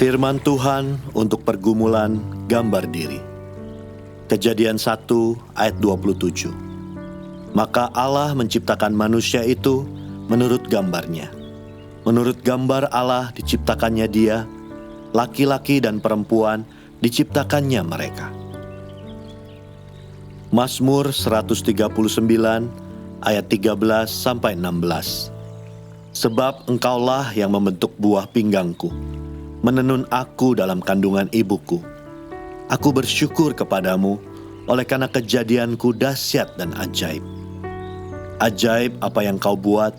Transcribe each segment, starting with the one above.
Firman Tuhan untuk pergumulan gambar diri. Kejadian 1 ayat 27. Maka Allah menciptakan manusia itu menurut gambarnya. Menurut gambar Allah diciptakannya dia, laki-laki dan perempuan diciptakannya mereka. Mazmur 139 ayat 13-16. Sebab Engkaulah yang membentuk buah pinggangku, menenun aku dalam kandungan ibuku. Aku bersyukur kepadamu oleh karena kejadianku dahsyat dan ajaib. Ajaib apa yang kau buat,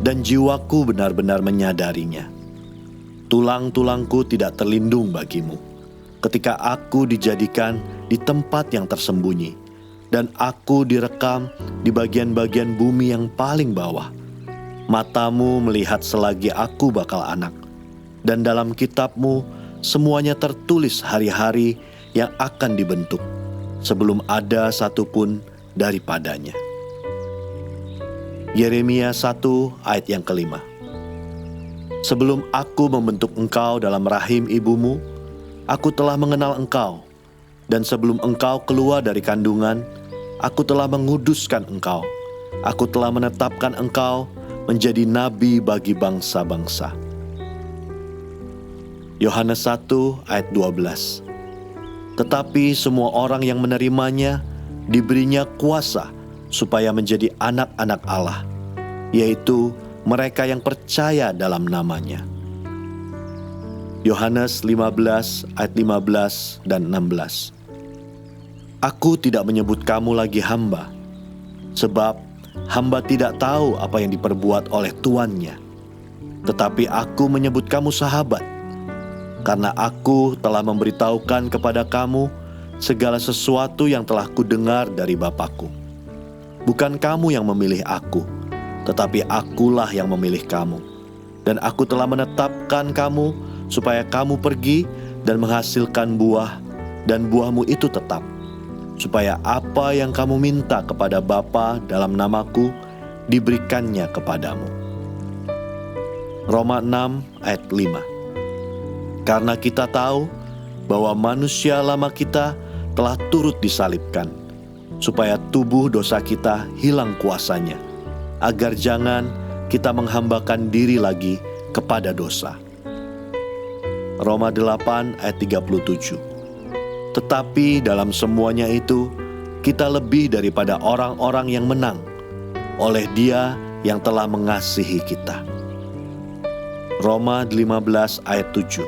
dan jiwaku benar-benar menyadarinya. Tulang-tulangku tidak terlindung bagimu, ketika aku dijadikan di tempat yang tersembunyi, dan aku direkam di bagian-bagian bumi yang paling bawah. Matamu melihat selagi aku bakal anak, dan dalam kitabmu semuanya tertulis hari-hari yang akan dibentuk, sebelum ada satupun daripadanya. Yeremia 1 ayat yang kelima. Sebelum aku membentuk engkau dalam rahim ibumu, aku telah mengenal engkau, dan sebelum engkau keluar dari kandungan, aku telah menguduskan engkau. Aku telah menetapkan engkau menjadi nabi bagi bangsa-bangsa. Yohanes 1 ayat 12. Tetapi semua orang yang menerimanya diberinya kuasa supaya menjadi anak-anak Allah, yaitu mereka yang percaya dalam namanya. Yohanes 15 ayat 15 dan 16. Aku tidak menyebut kamu lagi hamba, sebab hamba tidak tahu apa yang diperbuat oleh tuannya. Tetapi aku menyebut kamu sahabat, karena aku telah memberitahukan kepada kamu segala sesuatu yang telah kudengar dari Bapakku. Bukan kamu yang memilih aku, tetapi akulah yang memilih kamu. Dan aku telah menetapkan kamu supaya kamu pergi dan menghasilkan buah, dan buahmu itu tetap, supaya apa yang kamu minta kepada Bapa dalam namaku diberikannya kepadamu. Roma 6 ayat 5. Karena kita tahu bahwa manusia lama kita telah turut disalibkan, supaya tubuh dosa kita hilang kuasanya, agar jangan kita menghambakan diri lagi kepada dosa. Roma 8 ayat 37. Tetapi dalam semuanya itu, kita lebih daripada orang-orang yang menang, oleh Dia yang telah mengasihi kita. Roma 15 ayat 7.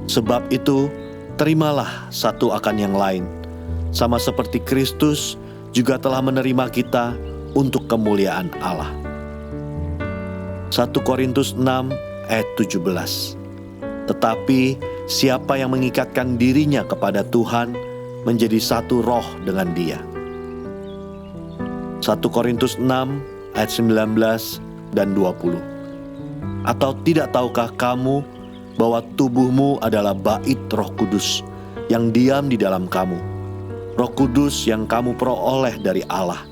Sebab itu, terimalah satu akan yang lain, sama seperti Kristus juga telah menerima kita untuk kemuliaan Allah. 1 Korintus 6 ayat 17. Tetapi siapa yang mengikatkan dirinya kepada Tuhan menjadi satu roh dengan Dia. 1 Korintus 6 ayat 19 dan 20. Atau tidak tahukah kamu bahwa tubuhmu adalah bait Roh Kudus yang diam di dalam kamu, Roh Kudus yang kamu peroleh dari Allah,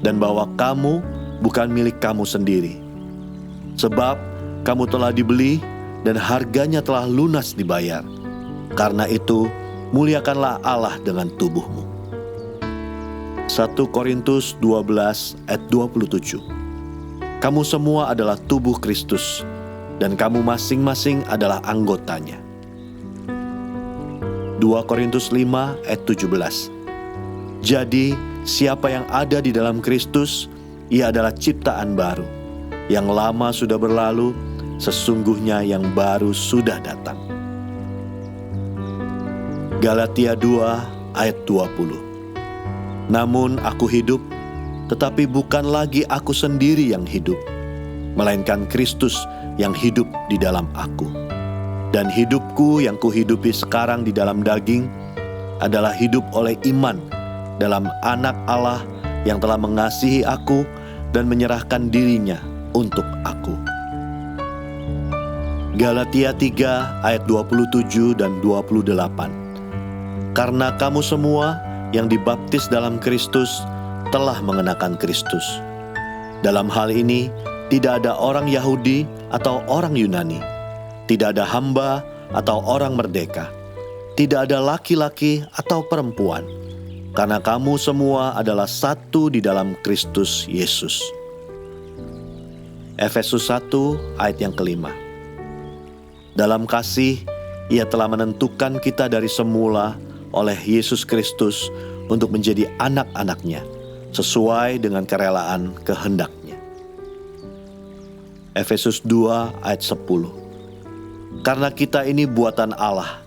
dan bahwa kamu bukan milik kamu sendiri. Sebab kamu telah dibeli dan harganya telah lunas dibayar. Karena itu, muliakanlah Allah dengan tubuhmu. 1 Korintus 12 ayat 27. Kamu semua adalah tubuh Kristus, dan kamu masing-masing adalah anggotanya. 2 Korintus 5 ayat 17. Jadi, siapa yang ada di dalam Kristus, ia adalah ciptaan baru. Yang lama sudah berlalu, sesungguhnya yang baru sudah datang. Galatia 2 ayat 20. Namun aku hidup, tetapi bukan lagi aku sendiri yang hidup, melainkan Kristus yang hidup di dalam aku. Dan hidupku yang kuhidupi sekarang di dalam daging adalah hidup oleh iman dalam Anak Allah yang telah mengasihi aku dan menyerahkan dirinya untuk aku. Galatia 3 ayat 27 dan 28. Karena kamu semua yang dibaptis dalam Kristus telah mengenakan Kristus. Dalam hal ini tidak ada orang Yahudi atau orang Yunani, tidak ada hamba atau orang merdeka. Tidak ada laki-laki atau perempuan, karena kamu semua adalah satu di dalam Kristus Yesus. Efesus 1 ayat yang kelima. Dalam kasih, Ia telah menentukan kita dari semula oleh Yesus Kristus untuk menjadi anak-anak-Nya, sesuai dengan kerelaan kehendak-Nya. Efesus 2 ayat 10. Karena kita ini buatan Allah,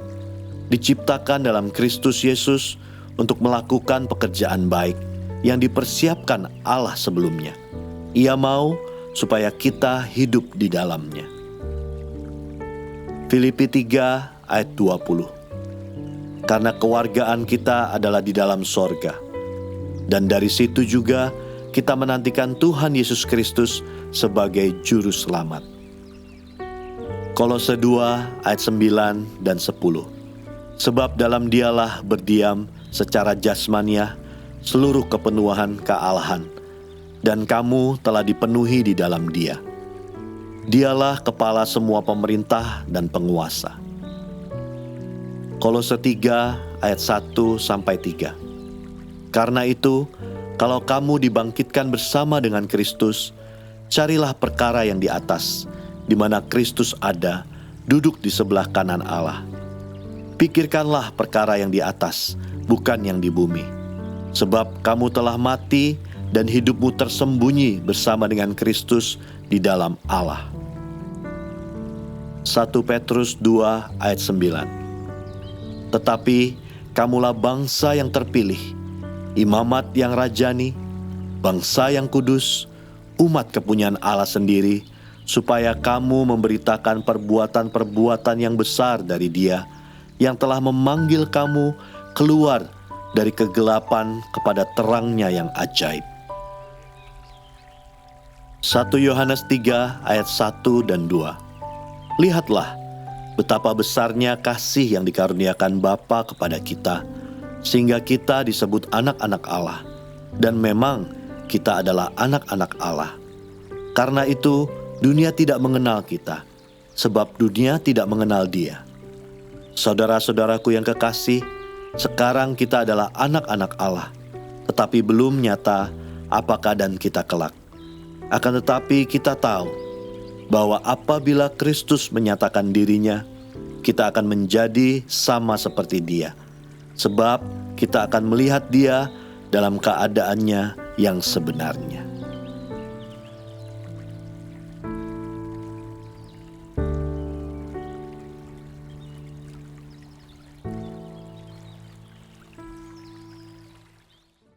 diciptakan dalam Kristus Yesus untuk melakukan pekerjaan baik yang dipersiapkan Allah sebelumnya. Ia mau supaya kita hidup di dalamnya. Filipi 3 ayat 20. Karena kewargaan kita adalah di dalam sorga, dan dari situ juga kita menantikan Tuhan Yesus Kristus sebagai juru selamat. Kolose 2 ayat 9 dan 10. Sebab dalam Dialah berdiam secara jasmaniah seluruh kepenuhan kealahan, dan kamu telah dipenuhi di dalam Dia. Dialah kepala semua pemerintah dan penguasa. Kolose 3 ayat 1-3. Karena itu, kalau kamu dibangkitkan bersama dengan Kristus, carilah perkara yang di atas, di mana Kristus ada, duduk di sebelah kanan Allah. Pikirkanlah perkara yang di atas, bukan yang di bumi. Sebab kamu telah mati dan hidupmu tersembunyi bersama dengan Kristus di dalam Allah. 1 Petrus 2 ayat 9. Tetapi kamulah bangsa yang terpilih, imamat yang rajani, bangsa yang kudus, umat kepunyaan Allah sendiri, supaya kamu memberitakan perbuatan-perbuatan yang besar dari Dia, yang telah memanggil kamu keluar dari kegelapan kepada terang-Nya yang ajaib. 1 Yohanes 3 ayat 1 dan 2. Lihatlah betapa besarnya kasih yang dikaruniakan Bapa kepada kita, sehingga kita disebut anak-anak Allah, dan memang kita adalah anak-anak Allah. Karena itu dunia tidak mengenal kita, sebab dunia tidak mengenal Dia. Saudara-saudaraku yang kekasih, sekarang kita adalah anak-anak Allah, tetapi belum nyata apa keadaan kita kelak. Akan tetapi kita tahu bahwa apabila Kristus menyatakan dirinya, kita akan menjadi sama seperti Dia, sebab kita akan melihat Dia dalam keadaannya yang sebenarnya.